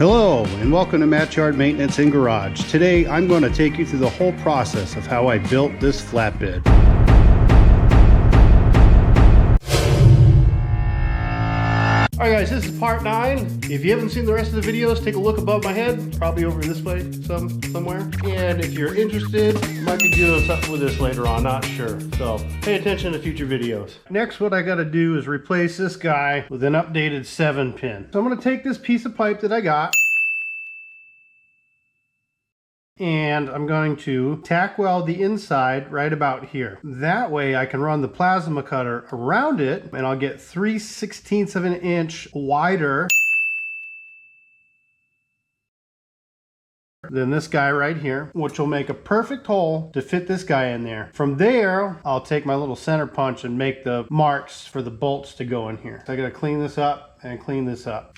Hello and welcome to Matt's Yard Maintenance and Garage. Today I'm going to take you through the whole process of how I built this flatbed. Alright guys, this is part 9. If you haven't seen the rest of the videos, take a look above my head, probably over this way somewhere. And if you're interested, I might be doing something with this later on, not sure. So pay attention to future videos. Next, what I got to do is replace this guy with an updated 7-pin. So I'm going to take this piece of pipe that I got, and I'm going to tack weld the inside right about here. That way I can run the plasma cutter around it and I'll get 3/16 of an inch wider than this guy right here, which will make a perfect hole to fit this guy in there. From there, I'll take my little center punch and make the marks for the bolts to go in here. So I gotta clean this up and clean this up.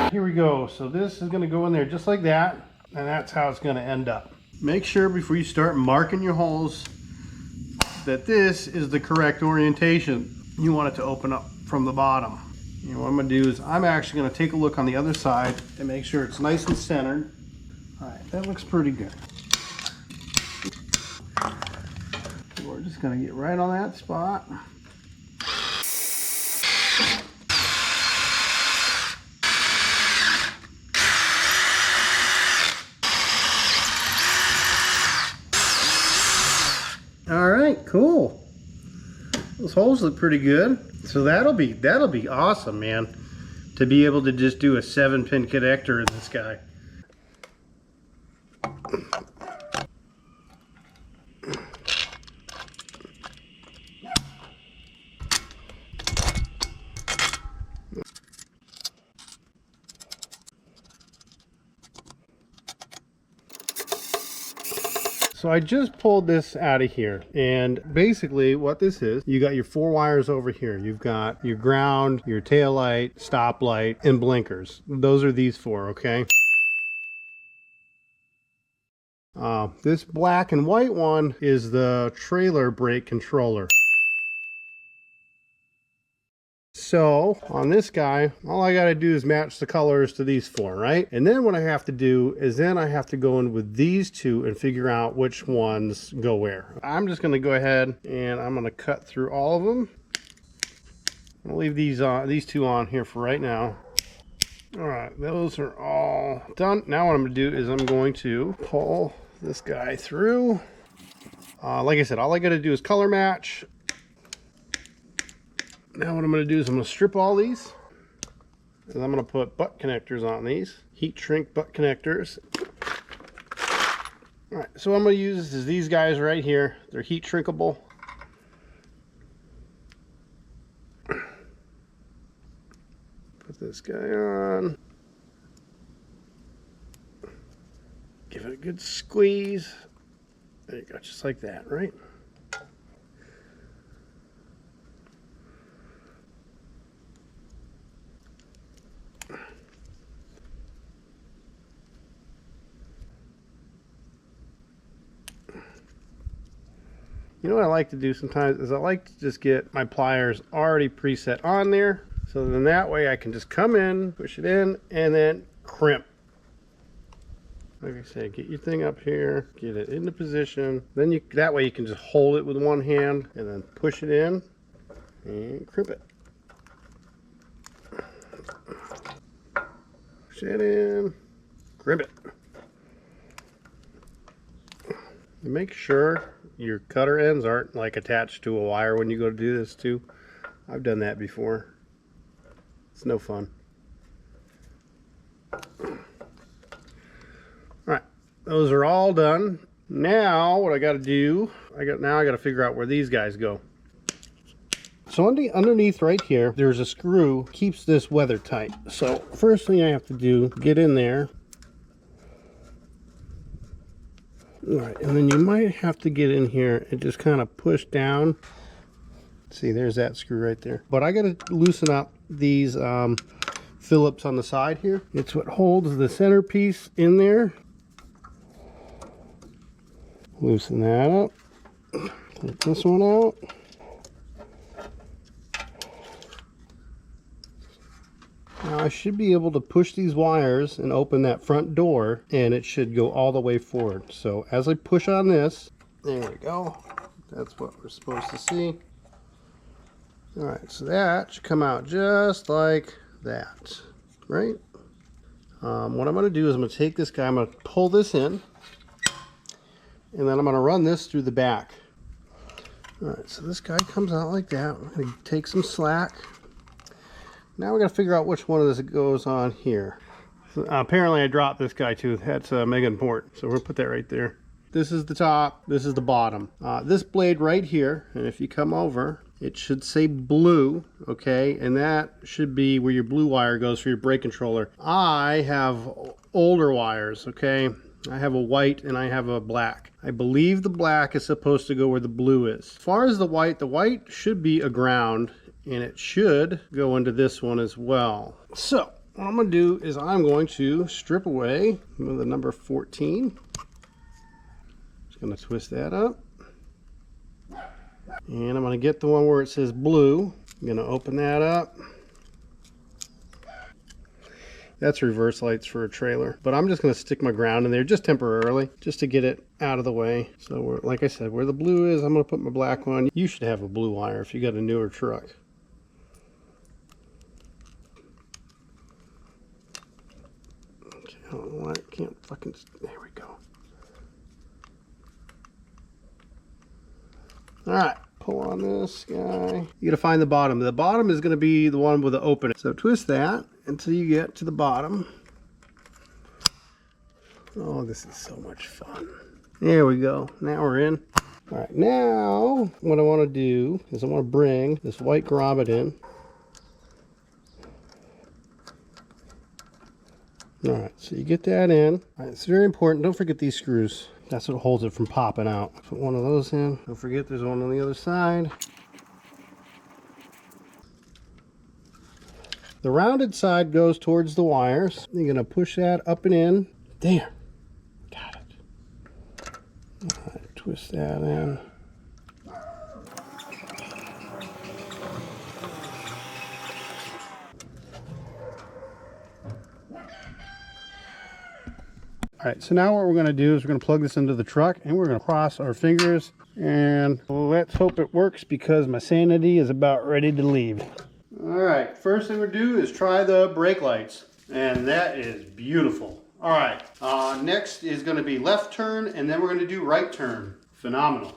Here we go. So this is going to go in there just like that, and that's how it's going to end up. Make sure before you start marking your holes that this is the correct orientation. You want it to open up from the bottom. And what I'm going to do is I'm actually going to take a look on the other side and make sure it's nice and centered. All right, that looks pretty good. We're just going to get right on that spot. All right, cool. Those holes look pretty good. So that'll be awesome, man, to be able to just do a 7-pin connector in this guy. So I just pulled this out of here, and basically what this is, you got your 4 wires over here. You've got your ground, your tail light, stop light, and blinkers. Those are these 4, okay? This black and white one is the trailer brake controller. So on this guy, all I got to do is match the colors to these 4, right? And then what I have to do is then I have to go in with these 2 and figure out which ones go where. I'm just going to go ahead and I'm going to cut through all of them. I'm going to leave these 2 on here for right now. All right, those are all done. Now what I'm going to do is I'm going to pull this guy through. Like I said, all I got to do is color match. Now what I'm going to do is I'm going to strip all these, and I'm going to put butt connectors on these, heat shrink butt connectors. All right, so what I'm going to use is these guys right here. They're heat shrinkable. Put this guy on. Give it a good squeeze. There you go, just like that, right? You know what I like to do sometimes is I like to just get my pliers already preset on there, so then that way I can just come in, push it in, and then crimp. Like I said, get your thing up here, get it into position, then that way you can just hold it with one hand and then push it in and crimp it. Push it in, crimp it. And make sure your cutter ends aren't like attached to a wire when you go to do this too. I've done that before. It's no fun. Alright, those are all done. Now what I got to do, I got to figure out where these guys go. So underneath right here, there's a screw keeps this weather tight. So first thing I have to do, get in there. All right, and then you might have to get in here and just kind of push down. See, there's that screw right there. But I got to loosen up these Phillips on the side here. It's what holds the centerpiece in there. Loosen that up. Take this one out. Now I should be able to push these wires and open that front door, and it should go all the way forward. So as I push on this, there we go. That's what we're supposed to see. All right, so that should come out just like that, right? What I'm going to do is I'm going to take this guy, I'm going to pull this in, and then I'm going to run this through the back. All right, so this guy comes out like that. I'm going to take some slack. Now we got to figure out which one of this goes on here. So, apparently I dropped this guy too. That's mega important. So we're going to put that right there. This is the top, this is the bottom. This blade right here, and if you come over, it should say blue, okay? And that should be where your blue wire goes for your brake controller. I have older wires, okay? I have a white and I have a black. I believe the black is supposed to go where the blue is. As far as the white should be a ground, and it should go into this one as well. So what I'm going to do is I'm going to strip away the number 14. Just going to twist that up. And I'm going to get the one where it says blue. I'm going to open that up. That's reverse lights for a trailer. But I'm just going to stick my ground in there just temporarily, just to get it out of the way. So like I said, where the blue is, I'm going to put my black one. You should have a blue wire if you got a newer truck. I don't know why I can't fucking... There we go. Alright, pull on this guy. You gotta find the bottom. The bottom is gonna be the one with the opening. So twist that until you get to the bottom. Oh, this is so much fun. There we go. Now we're in. Alright, now what I want to do is I want to bring this white grommet in. Alright, so you get that in. Alright, it's very important. Don't forget these screws. That's what holds it from popping out. Put one of those in. Don't forget there's one on the other side. The rounded side goes towards the wires. You're going to push that up and in. There. Got it. Alright, twist that in. Alright, so now what we're going to do is we're going to plug this into the truck and we're going to cross our fingers and let's hope it works because my sanity is about ready to leave. Alright, first thing we're going to do is try the brake lights, and that is beautiful. Alright, next is going to be left turn, and then we're going to do right turn. Phenomenal.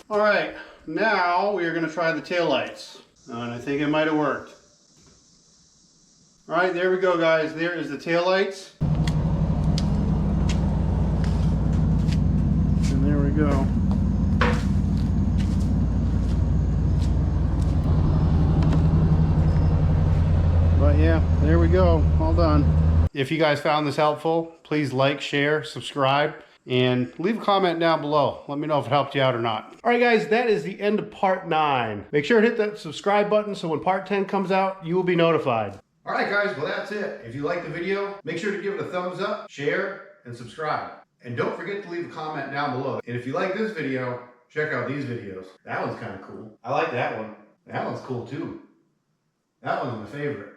Alright, now we are going to try the tail lights, and I think it might have worked. Alright, there we go guys, there is the tail lights. Go. But yeah, there we go, all done. If you guys found this helpful, please like, share, subscribe, and leave a comment down below. Let me know if it helped you out or not. All right guys, that is the end of part 9. Make sure to hit that subscribe button so when part 10 comes out, you will be notified. All right guys, well that's it. If you liked the video, make sure to give it a thumbs up, share, and subscribe. And don't forget to leave a comment down below. And if you like this video, check out these videos. That one's kind of cool. I like that one. That one's cool too. That one's my favorite.